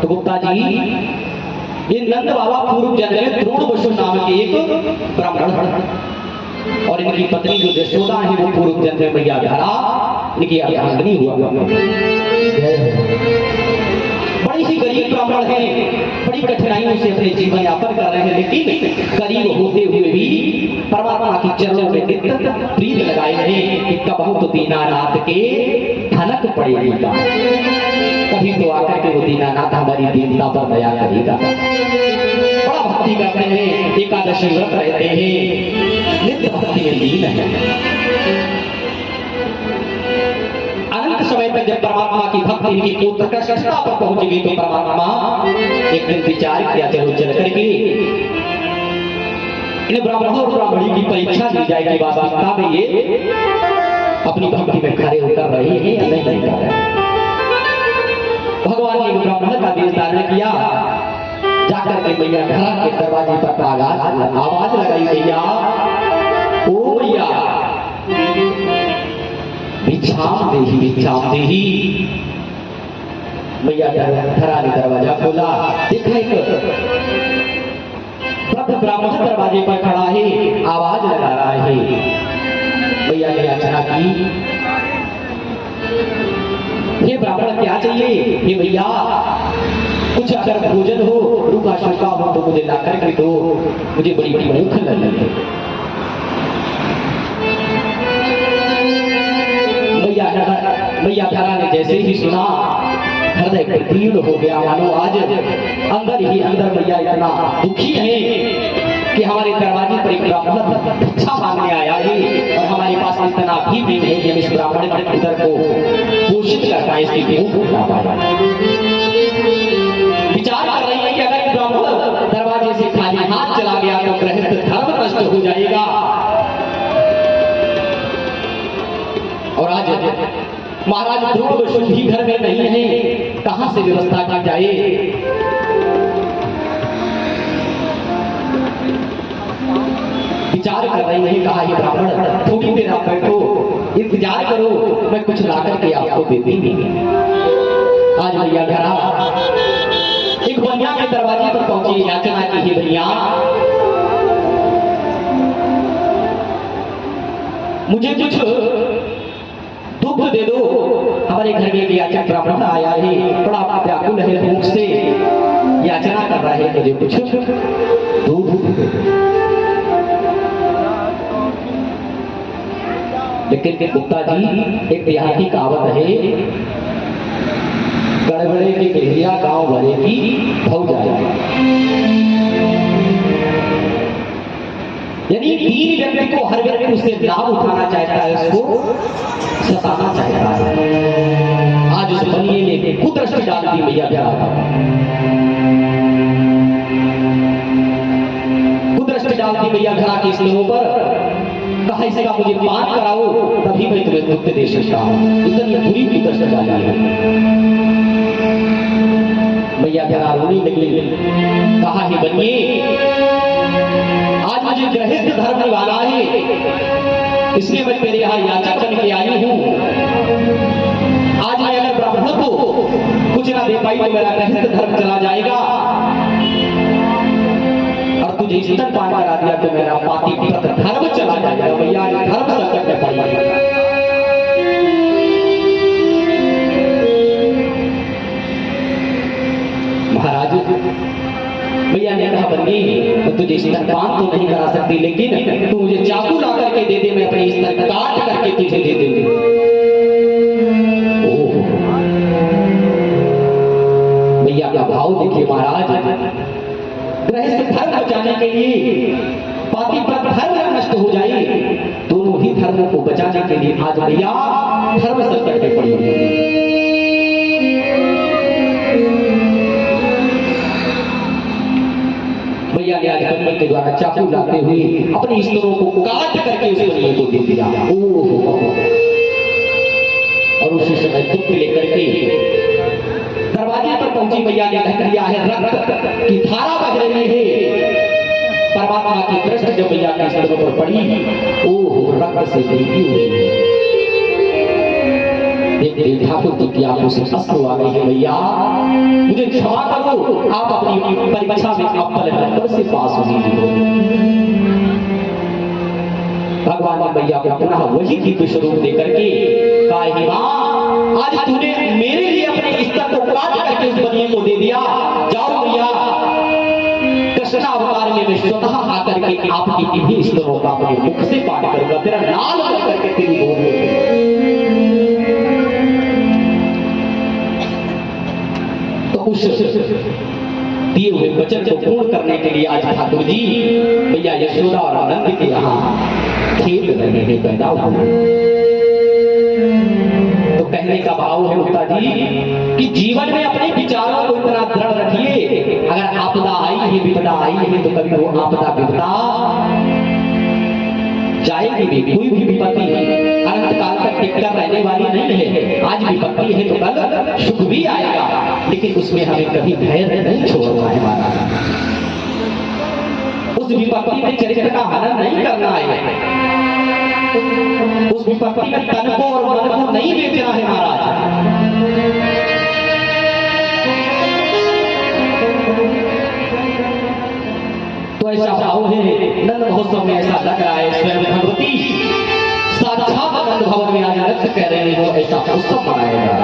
तो गुप्ता जी, ये नंद बाबा पूर्व जन्म में द्रोण बसु नाम के एक ब्राह्मण और इनकी पत्नी जो यशोदा है वो पूर्व जन्म में मैया धरा इनकी अर्धांगिनी हुआ। बड़ी ही गरीब ब्राह्मण है, बड़ी कठिनाइयों से अपने जीवन यापन कर रहे हैं, लेकिन गरीब होते हुए भी परमात्मा की चरणों में नित्य प्रीत लगाए हैं कि कबहू तो दीनानाथ के धनक पड़ेगा, कभी तो आकर के वो दीनानाथ हमारी दीनता पर दया करेगा। बड़ा भक्ति करते हैं, एकादशी व्रत रहते हैं, नित्य भक्ति में लीन है। अनंत समय तक जब परमात्मा की भक्ति इनकी उत्कृष्टता पर पहुंच गई तो परमात्मा एक दिन विचार किया, चलो चल करके इन ब्राह्मणों और ब्राह्मणी की परीक्षा ली जाए कि वास्तविकता में ये अपनी भक्ति में खड़े उतर रहे हैं या नहीं कर रहे। भगवान ने एक ब्राह्मण का वेश धारण किया, जाकर के मैया घर के दरवाजे पर आवाज लगाई, मैया ओ मैया भिक्षाम देही। मैया धरा ने दरवाजा खोला, देखा एक वृद्ध ब्राह्मण दरवाजे पर खड़ा है, आवाज लगा रहा है। मैया ने याचना की, हे ब्राह्मण क्या चाहिए? हे भैया कुछ अगर भोजन हो, रूखा सूखा हो तो मुझे ला करके दो, मुझे बड़ी भूख लगी है। मैया धरा ने जैसे ही सुना हृदय प्रतीर्ण हो गया, मानो आज अंदर ही अंदर मैया इतना दुखी है कि हमारे दरवाजे पर एक ब्राह्मण भिक्षा मांगने आया है और हमारे पास इतना भी नहीं है कि हम इस ब्राह्मण के पुत्र को पोषित कर पाए, इसकी भूख ना पाए। विचार कर रही है कि अगर ब्राह्मण दरवाजे से खाली हाथ चला गया तो गृहस्थ धर्म नष्ट हो जाएगा। और आज महाराज द्रोण बसु भी घर में नहीं है, कहां से व्यवस्था की जाए? विचार कर रही है, कहा ये ब्राह्मण थोड़ी देर आप बैठो, इंतजार करो, मैं कुछ लाकर के आपको देती नहीं। आज भैया घरा एक बनिया के दरवाजे पर पहुंची, याचना की, हे भैया मुझे कुछ दुख दे दो, हमारे घर में याचक ब्राह्मण आया है, बड़ा व्याकुल है, भूख से याचना कर रहा है, मुझे कुछ दूध दे दो। लेकिन गुप्ता जी एक देहाती कहावत है, गड़बड़े के भेड़िया गांव भरे की भौ जाएगी। यानी दीन व्यक्ति को हर व्यक्ति उससे लाभ उठाना चाहता है, उसको सताना चाहता है। आज उस बनिए ने कुदृष्टि डाल दी मैया घरा, कुदृष्टि डाल दी मैया घरा के स्त्रियों पर, कहा इसका मुझे पान कराओ तभी मैं तुम्हें दुख दे सकता हूं। इतनी बुरी कुदृष्टि डाली है। मैया घरा रोने लगी, कहा हे बनिए आज मुझे गृहस्थ धर्म निभाना है, इसलिए मैं तेरे यहाँ याचक बन के आई हूं। आज मैं अगर ब्राह्मण को कुछ ना दे पाई तो मेरा गृहस्थ धर्म चला जाएगा, और तुझे स्तनपान करा दिया तो मेरा पातिव्रत धर्म चला जाएगा। भैया धर्म संकट में पड़ गया। महाराज भैया ने कहा, बंदी मैं तुझे स्तनपान तो नहीं करा सकती, लेकिन तू मुझे चाकू ला करके दे दे, मैं अपने स्तन काट करके तुझे दे दूंगी। भैया का भाव देखिए महाराज, गृहस्थ धर्म बचाने के लिए पातिव्रत धर्म नष्ट हो जाए, दोनों ही धर्मों को बचाने के लिए आज भैया धर्म संकट में पड़ी हुई। भैया ने आज बनिए के द्वारा चाकू लाते हुए अपने स्त्रों को काट करके उस बनिए को दे दिया। और उसी समय दुख लेकर के दरवाजे पर पहुंची मैया ने ढक लिया है, रक्त की धारा बह रही है। परमात्मा की दृष्टि जब मैया के स्त्रों पर पड़ी, ओह रक्त से भीगी हुई है। देखते ठाकुर जी की आंखों से अश्रु आ गए हैं। भैया मुझे क्षमा करो, आप अपनी परीक्षा में अव्वल नंबर से पास हुई हो। भगवान ने भैया को पुनः वही दिव्य स्वरूप देकर के कहा, हे मां, आज तूने मेरे लिए अपने स्तर को काट करके उस बनिए को दे दिया। जाओ भैया, कृष्णावतार में मैं स्वतः आकर के आपकी इन्हीं स्तरों का अपने मुख से पाठ करूंगा, तेरा नाम करके तेरी गोद में। तो उस दिए हुए वचन को पूर्ण करने के लिए आज ठाकुर जी भैया यशोदा और आनंद के यहाँ खेल रहे हैं, पैदा हुए। तो कहने का भाव है मुक्ता जी कि जीवन में अपने विचारों को इतना दृढ़ रखिए, अगर आपदा आई है, विपदा आई है, तो कभी वो आपदा विपदा जाएगी भी। कोई भी विपत्ति अनंत काल तक टिककर रहने वाली नहीं है। आज विपत्ति है तो कल सुख भी आएगा, लेकिन उसमें हमें कभी धैर्य नहीं छोड़ना है। हमारा उस विपत्ति में चरित्र का हनन नहीं करना है, उस विपत्ति में तन को और मन को नहीं बेचना है महाराज। तो ऐसा भाव है नंद महोत्सव में, ऐसा लग रहा है स्वयं भगवती साक्षात नंद भवन में आज नृत्य कह रहे हो, ऐसा उत्सव मनाया जा रहा है।